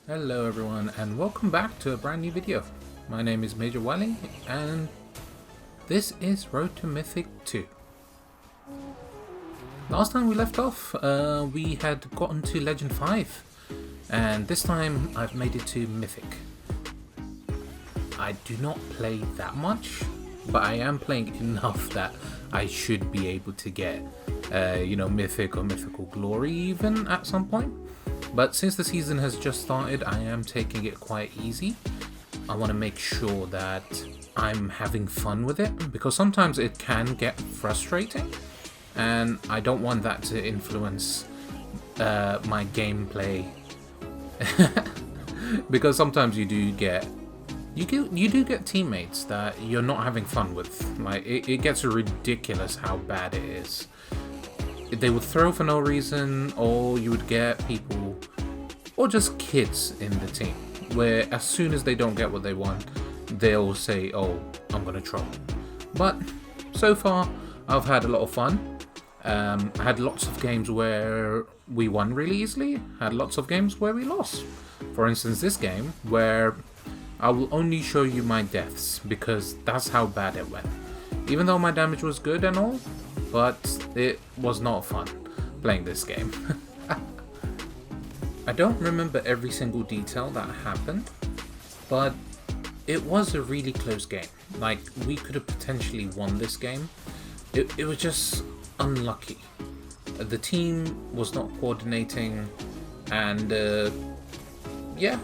Hello everyone and welcome back to a brand new video. My name is Major Wally and this is Road to Mythic 2. Last time we left off, we had gotten to Legend 5 and this time I've made it to Mythic. I do not play that much, but I am playing enough that I should be able to get Mythic or Mythical Glory even at some point. But since the season has just started, I am taking it quite easy. I want to make sure that I'm having fun with it, because sometimes it can get frustrating and I don't want that to influence my gameplay. Because sometimes you do get teammates that you're not having fun with. Like it gets ridiculous how bad it is. They would throw for no reason, or you would get people, or just kids in the team, where as soon as they don't get what they want, they'll say, oh, I'm gonna troll. But so far, I've had a lot of fun. I had lots of games where we won really easily, had lots of games where we lost. For instance, this game, where I will only show you my deaths, because that's how bad it went. Even though my damage was good and all, but it was not fun playing this game. I don't remember every single detail that happened, but it was a really close game. Like, we could have potentially won this game. It was just unlucky. The team was not coordinating, and yeah,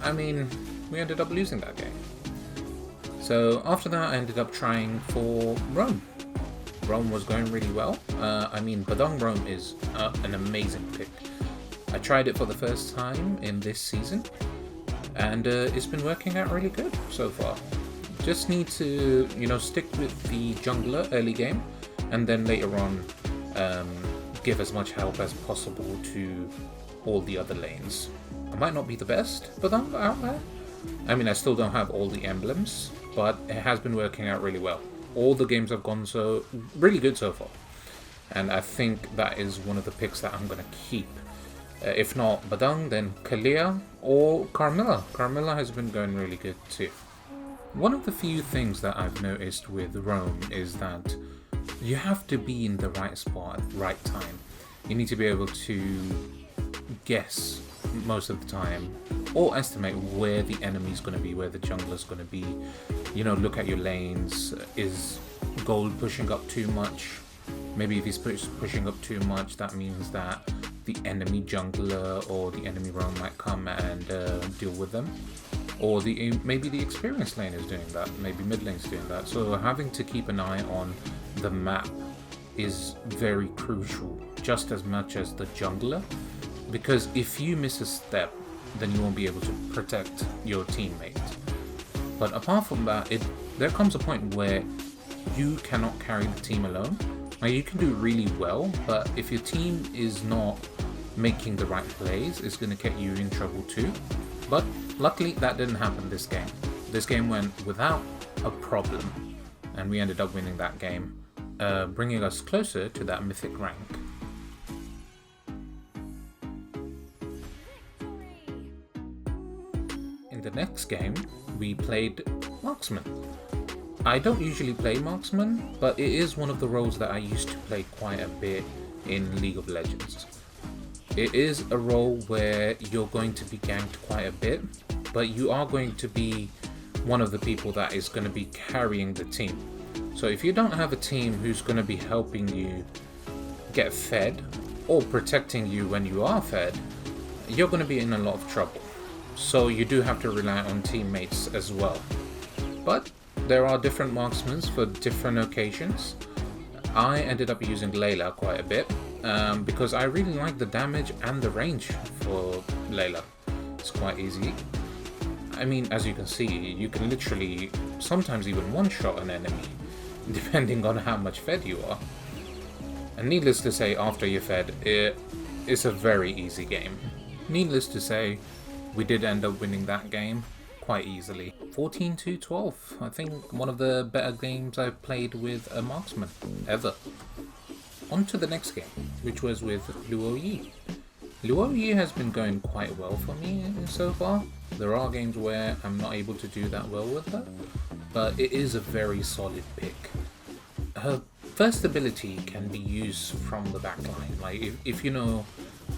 I mean, we ended up losing that game. So after that, I ended up trying for Rome. Rome was going really well. Badong Rome is an amazing pick. I tried it for the first time in this season, and it's been working out really good so far. Just need to, stick with the jungler early game, and then later on, give as much help as possible to all the other lanes. I might not be the best Badong out there. I mean, I still don't have all the emblems, but it has been working out really well. All the games have gone so really good so far, and I think that is one of the picks that I'm going to keep. If not Badang, then Kalia or Carmilla. Carmilla has been going really good too. One of the few things that I've noticed with Rome is that you have to be in the right spot at the right time. You need to be able to guess most of the time, or estimate where the enemy's going to be, where the jungler's going to be. Look at your lanes. Is gold pushing up too much? Maybe if he's pushing up too much, that means that the enemy jungler or the enemy roam might come and deal with them. Or maybe the experienced lane is doing that, maybe mid lane's doing that. So having to keep an eye on the map is very crucial, just as much as the jungler. Because if you miss a step, then you won't be able to protect your teammate. But apart from that, there comes a point where you cannot carry the team alone. Now, you can do really well, but if your team is not making the right plays, it's going to get you in trouble too. But luckily, that didn't happen this game. This game went without a problem, and we ended up winning that game, bringing us closer to that mythic rank. In the next game, we played Marksman. I don't usually play Marksman, but it is one of the roles that I used to play quite a bit in League of Legends. It is a role where you're going to be ganked quite a bit, but you are going to be one of the people that is going to be carrying the team. So if you don't have a team who's going to be helping you get fed, or protecting you when you are fed, you're going to be in a lot of trouble. So you do have to rely on teammates as well. But there are different marksmen for different occasions. I ended up using Layla quite a bit, because I really like the damage and the range for Layla. It's quite easy. I mean, as you can see, you can literally sometimes even one-shot an enemy, depending on how much fed you are. And needless to say, after you're fed, it's a very easy game. Needless to say, we did end up winning that game quite easily. 14-12. I think one of the better games I've played with a marksman ever. On to the next game, which was with Luo Yi. Luoyi has been going quite well for me so far. There are games where I'm not able to do that well with her, but it is a very solid pick. Her first ability can be used from the backline. Like if you know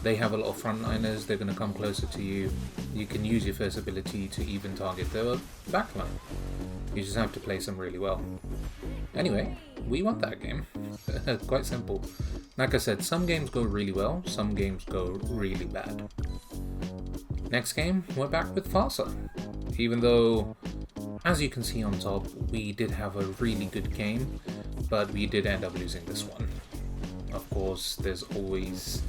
they have a lot of frontliners, they're going to come closer to you, you can use your first ability to even target their backline. You just have to place them really well. Anyway, we won that game. Quite simple. Like I said, some games go really well, some games go really bad. Next game, we're back with Farsa. Even though, as you can see on top, we did have a really good game, but we did end up losing this one. Of course, there's always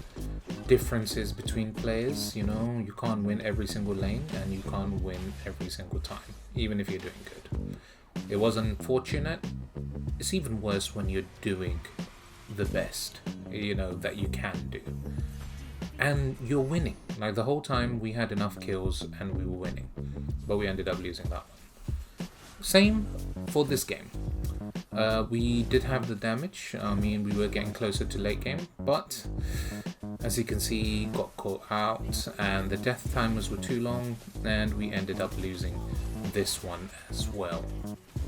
differences between players, you know, you can't win every single lane and you can't win every single time, even if you're doing good. It was unfortunate. It's even worse when you're doing the best, you know, that you can do. And you're winning. Like the whole time we had enough kills and we were winning, but we ended up losing that one. Same for this game. We did have the damage. I mean, we were getting closer to late game, but as you can see, got caught out and the death timers were too long and we ended up losing this one as well.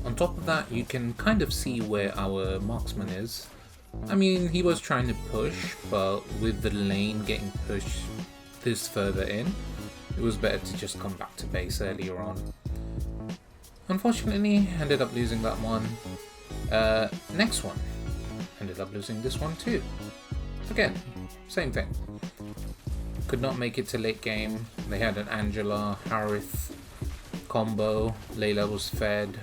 On top of that, you can kind of see where our Marksman is. I mean, he was trying to push, but with the lane getting pushed this further in, it was better to just come back to base earlier on. Unfortunately, ended up losing that one. Next one, ended up losing this one too. Again, same thing. Could not make it to late game. They had an Angela, Harith combo, Layla was fed.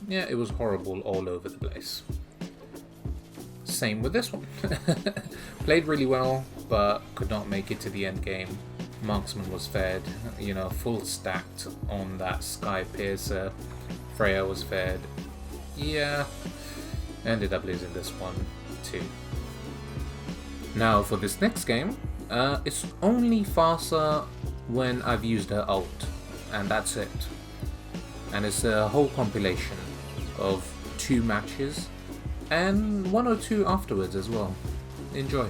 Yeah, it was horrible all over the place. Same with this one. Played really well, but could not make it to the end game. Marksman was fed, you know, full stacked on that Sky Piercer. Freya was fed. Yeah, ended up losing this one too. Now for this next game, it's only Farsa when I've used her ult, and that's it. And it's a whole compilation of 2 matches and 1 or 2 afterwards as well. Enjoy.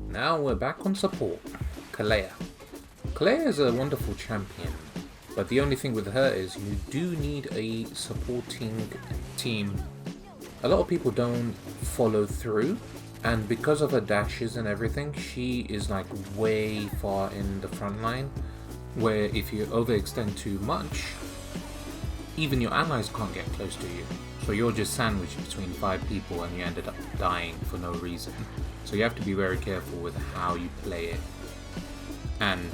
Now we're back on support. Kalea. Kalea is a wonderful champion, but the only thing with her is you do need a supporting team. A lot of people don't follow through, and because of her dashes and everything, she is like way far in the front line, where if you overextend too much, even your allies can't get close to you. So you're just sandwiched between 5 people and you ended up dying for no reason. So you have to be very careful with how you play it, and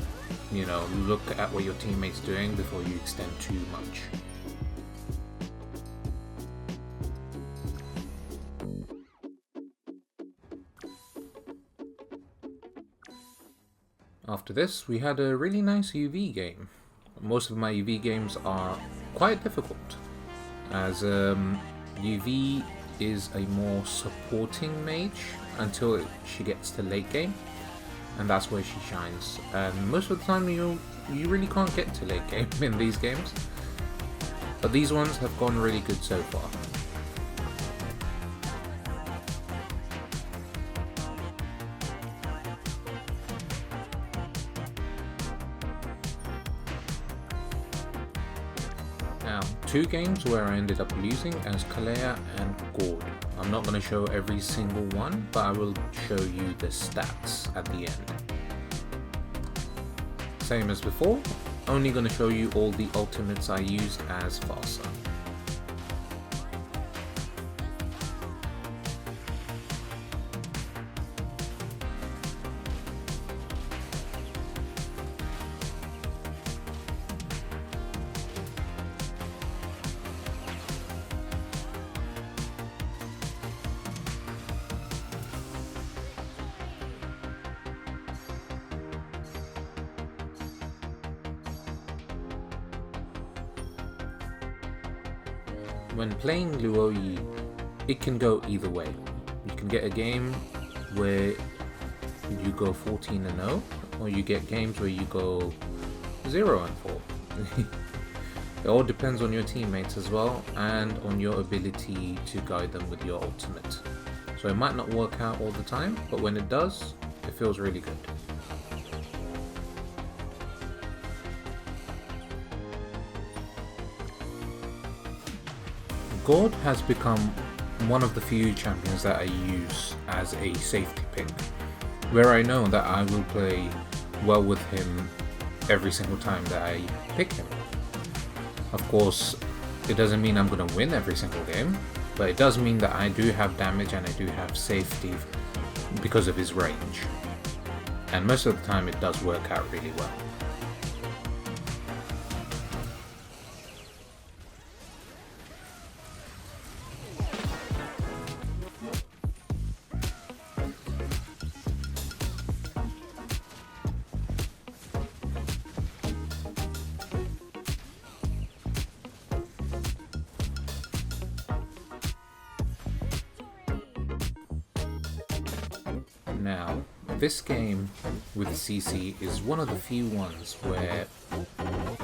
you know, look at what your teammate's doing before you extend too much. After this, we had a really nice UV game. Most of my UV games are quite difficult, as UV is a more supporting mage until she gets to late game, and that's where she shines. And most of the time you really can't get to late game in these games, but these ones have gone really good so far. Now, 2 games where I ended up losing as Kalea and Gord. I'm not going to show every single one, but I will show you the stats at the end. Same as before, only going to show you all the ultimates I used as Farsa. When playing Luoyi, it can go either way. You can get a game where you go 14-0, or you get games where you go 0-4. It all depends on your teammates as well, and on your ability to guide them with your ultimate. So it might not work out all the time, but when it does, it feels really good. Gord has become one of the few champions that I use as a safety pick, where I know that I will play well with him every single time that I pick him. Of course, it doesn't mean I'm going to win every single game, but it does mean that I do have damage and I do have safety because of his range. And most of the time it does work out really well. Now, this game with CC is one of the few ones where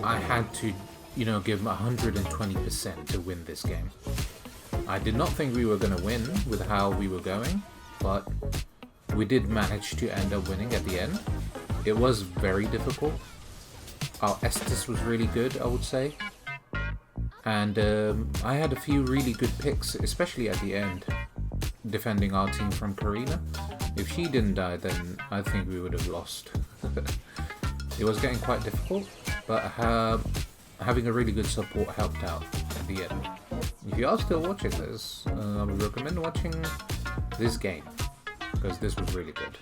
I had to, give 120% to win this game. I did not think we were going to win with how we were going, but we did manage to end up winning at the end. It was very difficult. Our Estus was really good, I would say. And I had a few really good picks, especially at the end, defending our team from Karina. If she didn't die, then I think we would have lost. It was getting quite difficult, but having a really good support helped out at the end. If you are still watching this, I would recommend watching this game, because this was really good.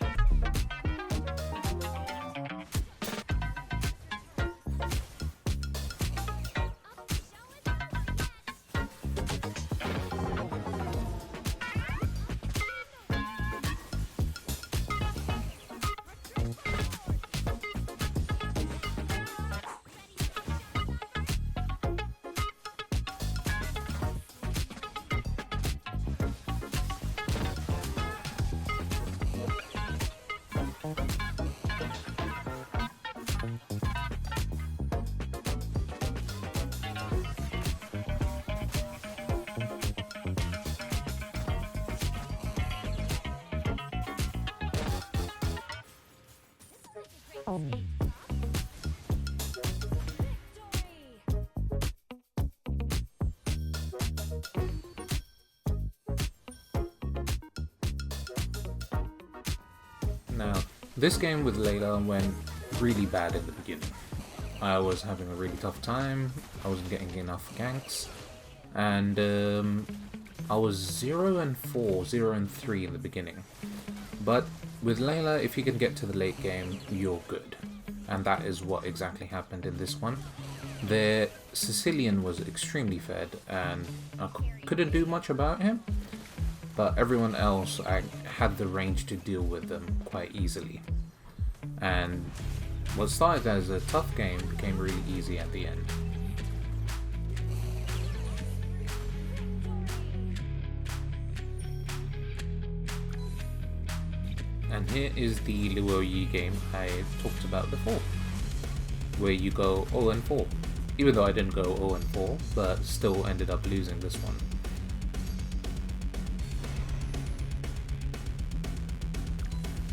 Now, this game with Layla went really bad in the beginning. I was having a really tough time, I wasn't getting enough ganks, and I was 0-4, 0-3 in the beginning. But with Layla, if you can get to the late game, you're good. And that is what exactly happened in this one. The Sicilian was extremely fed, and I couldn't do much about him. But everyone else, I had the range to deal with them quite easily. And what started as a tough game became really easy at the end. And here is the Luo Yi game I talked about before, where you go 0-4. Even though I didn't go 0-4, but still ended up losing this one.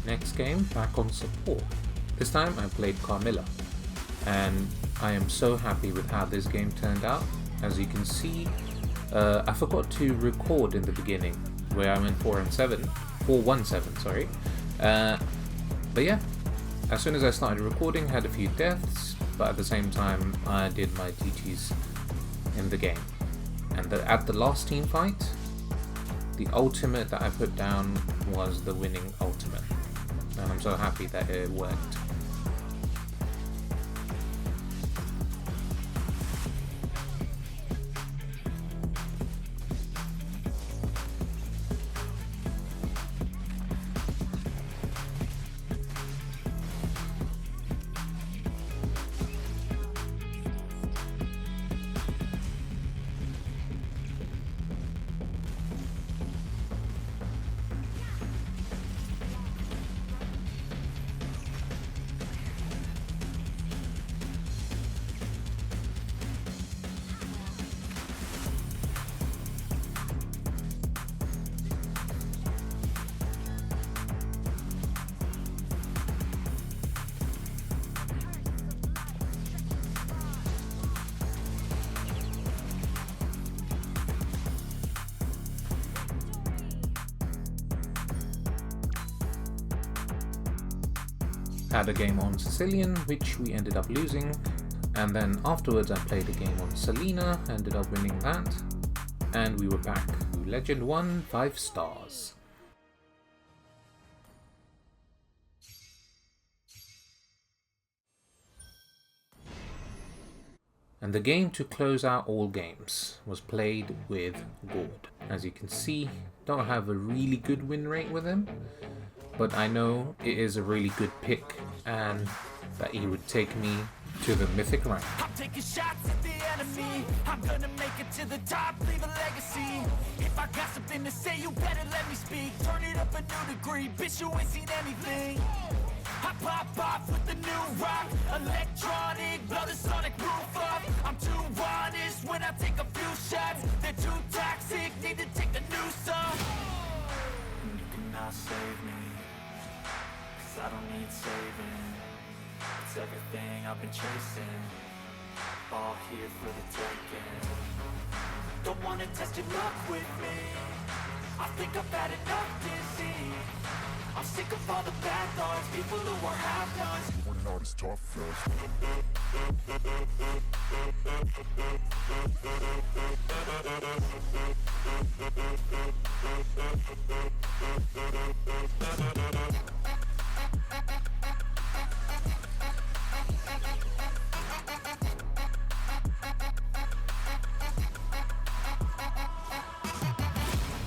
Next game, back on support. This time I played Carmilla, and I am so happy with how this game turned out. As you can see, I forgot to record in the beginning, where I went 4-1-7, sorry. But yeah, as soon as I started recording, had a few deaths, but at the same time I did my GGs in the game. And at the last team fight, the ultimate that I put down was the winning ultimate, and I'm so happy that it worked. Had a game on Sicilian, which we ended up losing, and then afterwards I played a game on Selena, ended up winning that, and we were back. Legend 1, 5 stars. And the game to close out all games was played with Gord. As you can see, don't have a really good win rate with him, but I know it is a really good pick and that he would take me to the Mythic rank. I'm taking shots at the enemy. I'm gonna make it to the top, leave a legacy. If I got something to say, you better let me speak. Turn it up a new degree, bitch, you ain't seen anything. I pop off with the new rock, electronic, blow the sonic roof up. I'm too honest when I take a few shots. They're too toxic, need to take the noose off. You cannot save me, 'cause I don't need saving. It's everything I've been chasing, all here for the taking. Don't wanna test your luck with me, I think I've had enough disease. I'm sick of all the bad thoughts, people who are half-nots. We're not as tough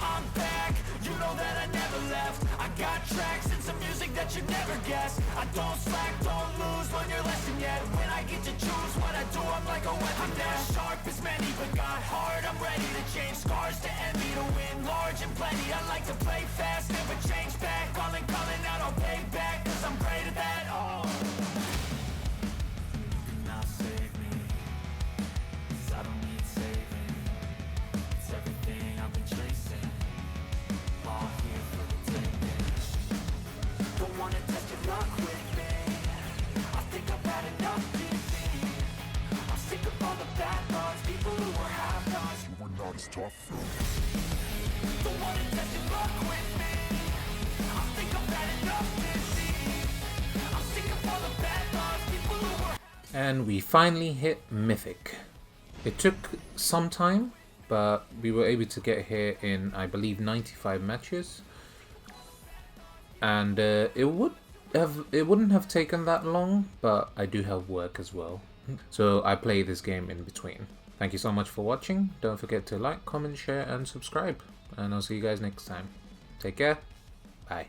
I'm back, you know that I never left. I got tracks and some music that you never guessed. I don't slack, don't lose, learn your lesson yet. When I get to choose what I do, I'm like a weapon. I'm not sharp as many, but got hard. I'm ready to change scars to envy, to win large and plenty. I like to play fast, never change back. Calling out, I'll pay back, 'cause I'm great at that. Oh, you cannot save me, 'cause I don't need saving. It's everything I've been chasing, all here for the taking. Don't wanna test your luck with me, I think I've had enough disease. I'm sick of all the bad thoughts, people who are half-nots. We're not as tough. Don't wanna test your luck with me, I think I've had enough disease. I'm sick of all the bad thoughts, people who are. And we finally hit Mythic. It took some time, but we were able to get here in, I believe, 95 matches. and it wouldn't have taken that long, but I do have work as well, so I play this game in between. Thank you so much for watching. Don't forget to like, comment, share, and subscribe, and I'll see you guys next time. Take care. Bye.